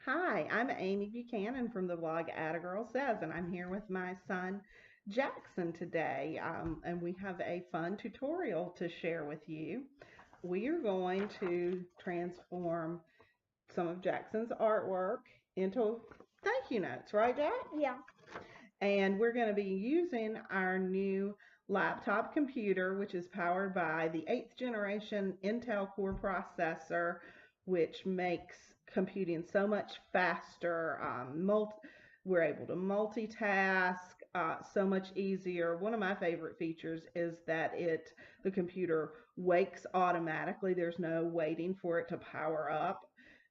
Hi, I'm Amy Buchanan from the blog Atta Girl Says, and I'm here with my son Jackson today. And we have a fun tutorial to share with you. We are going to transform some of Jackson's artwork into thank you notes, right, Jack? Yeah. And we're going to be using our new laptop computer, which is powered by the 8th generation Intel Core processor, which makes computing so much faster. We're able to multitask so much easier. One of my favorite features is that the computer wakes automatically. There's no waiting for it to power up.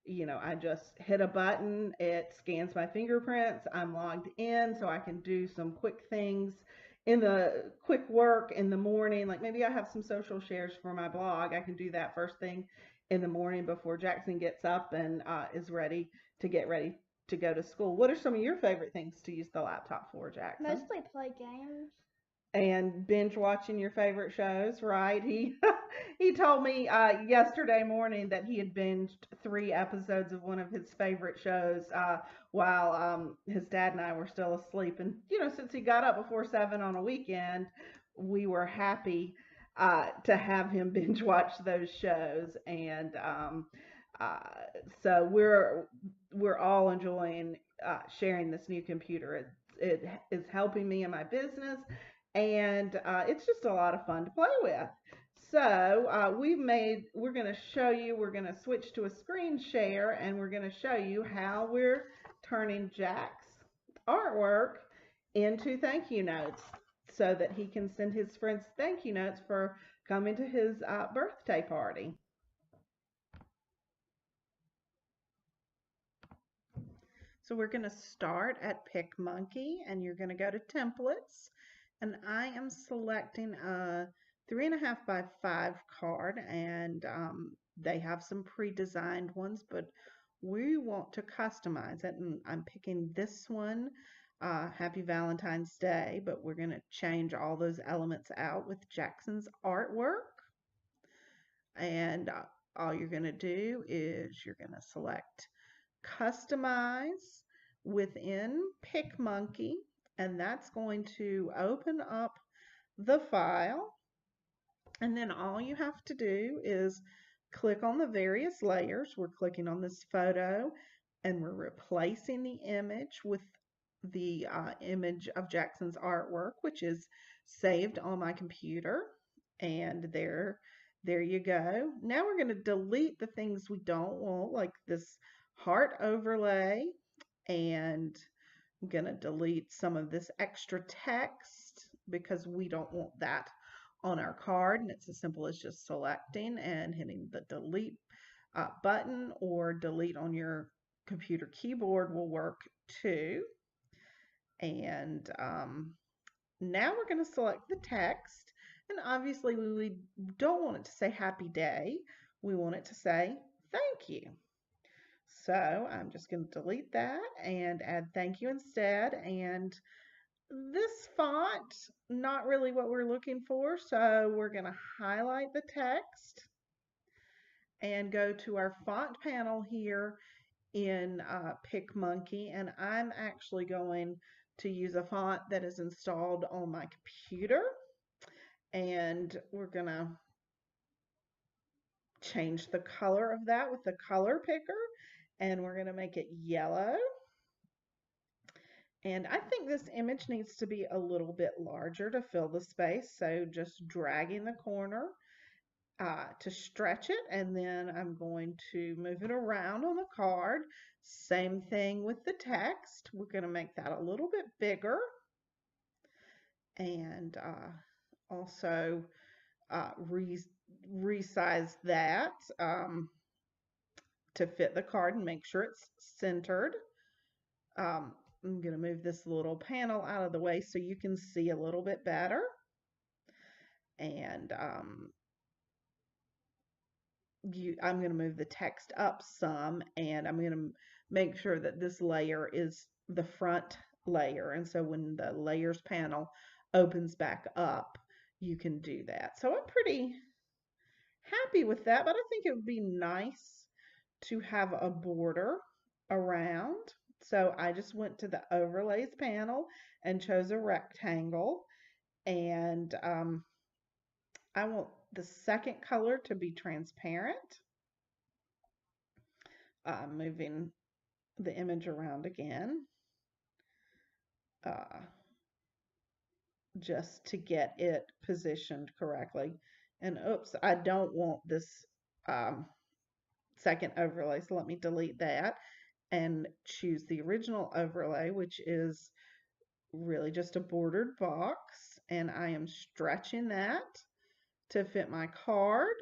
I just hit a button, it scans my fingerprints, I'm logged in so I can do some quick things in the quick work in the morning. Like maybe I have some social shares for my blog. I can do that first thing in the morning before Jackson gets up and is ready to go to school. What are some of your favorite things to use the laptop for, Jackson? Mostly play games. And binge watching your favorite shows, right? He he told me yesterday morning that he had binged 3 episodes of one of his favorite shows while his dad and I were still asleep. And since he got up before 7 on a weekend, we were happy to have him binge watch those shows. And uh, so we're all enjoying sharing this new computer. It is helping me in my business, and it's just a lot of fun to play with. So we're going to show you, we're going to switch to a screen share, and we're going to show you how we're turning Jack's artwork into thank you notes so that he can send his friends thank you notes for coming to his birthday party. So we're going to start at PicMonkey, and you're going to go to templates, and I am selecting a 3.5 by 5 card, and they have some pre-designed ones, but we want to customize it, and I'm picking this one, Happy Valentine's Day, but we're going to change all those elements out with Jackson's artwork. And all you're going to do is you're going to select customize within PicMonkey, and that's going to open up the file. And then all you have to do is click on the various layers. We're clicking on this photo and we're replacing the image with the image of Jackson's artwork, which is saved on my computer. And there you go. Now we're going to delete the things we don't want, like this heart overlay, and I'm going to delete some of this extra text because we don't want that on our card. And it's as simple as just selecting and hitting the delete button, or delete on your computer keyboard will work too. And now we're going to select the text. And obviously we don't want it to say happy day. We want it to say thank you. So I'm just going to delete that and add thank you instead. And this font, not really what we're looking for. So we're going to highlight the text and go to our font panel here in PicMonkey. And I'm actually going to use a font that is installed on my computer. And we're going to change the color of that with the color picker. And we're going to make it yellow. And I think this image needs to be a little bit larger to fill the space. So just dragging the corner to stretch it, and then I'm going to move it around on the card. Same thing with the text. We're going to make that a little bit bigger, and also resize that to fit the card and make sure it's centered. I'm going to move this little panel out of the way so you can see a little bit better. And I'm going to move the text up some, and I'm going to make sure that this layer is the front layer. And so when the layers panel opens back up, you can do that. So I'm pretty happy with that, but I think it would be nice to have a border around. So I just went to the overlays panel and chose a rectangle. And I want the second color to be transparent. Moving the image around again. Just to get it positioned correctly. And oops, I don't want this second overlay, so let me delete that and choose the original overlay, which is really just a bordered box, and I am stretching that to fit my card.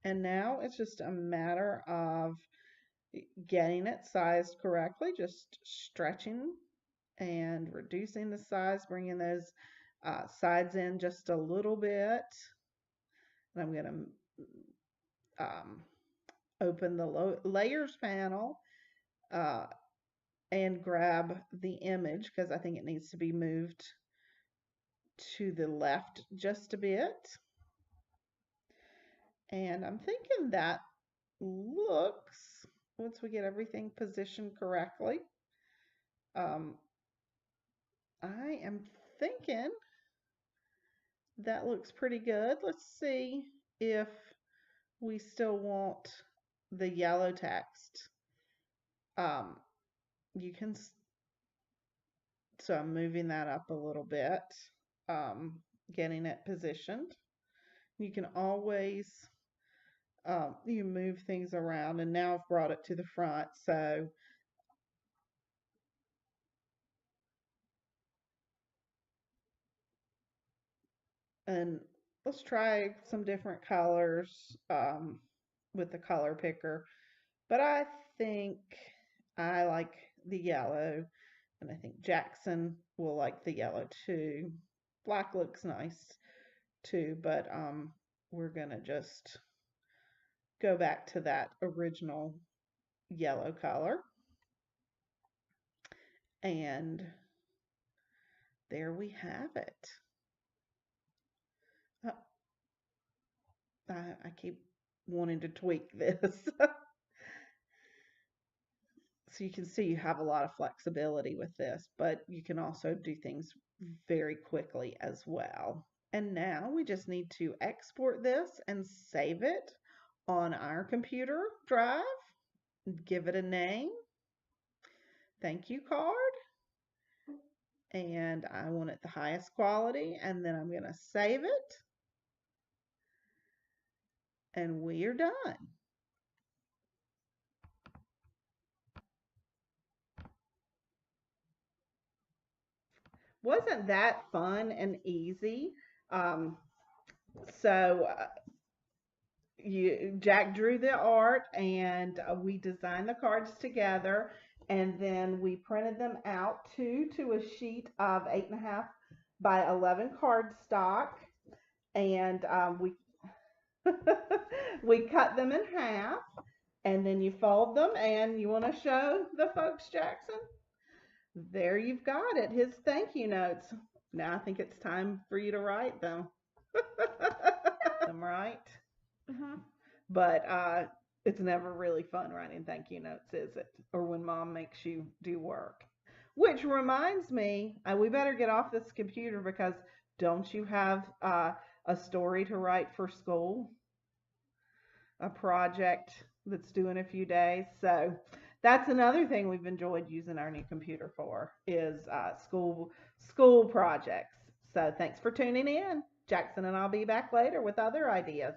And now it's just a matter of getting it sized correctly, just stretching and reducing the size, bringing those sides in just a little bit. And I'm going to open the layers panel and grab the image because I think it needs to be moved to the left just a bit. And I'm thinking that looks, once we get everything positioned correctly, I am thinking that looks pretty good. Let's see if we still want the yellow text. You can, so I'm moving that up a little bit, getting it positioned. You can always, you move things around, and now I've brought it to the front, so and let's try some different colors with the color picker. But I think I like the yellow, and I think Jackson will like the yellow too. Black looks nice too, but we're gonna just go back to that original yellow color. And there we have it. Oh, I keep wanting to tweak this. So you can see you have a lot of flexibility with this, but you can also do things very quickly as well. And now we just need to export this and save it on our computer drive, give it a name, thank you card, and I want it the highest quality, and then I'm going to save it, and we are done. Wasn't that fun and easy? Um, so Jack drew the art, and we designed the cards together, and then we printed them out to a sheet of 8.5 by 11 cardstock, and we we cut them in half, and then you fold them. And you want to show the folks, Jackson? There you've got it, his thank you notes. Now I think it's time for you to write them. Them right? Mm-hmm. But it's never really fun writing thank you notes, is it? Or when mom makes you do work. Which reminds me, we better get off this computer because don't you have a story to write for school? A project that's due in a few days. So that's another thing we've enjoyed using our new computer for is school projects. So thanks for tuning in. Jackson and I'll be back later with other ideas.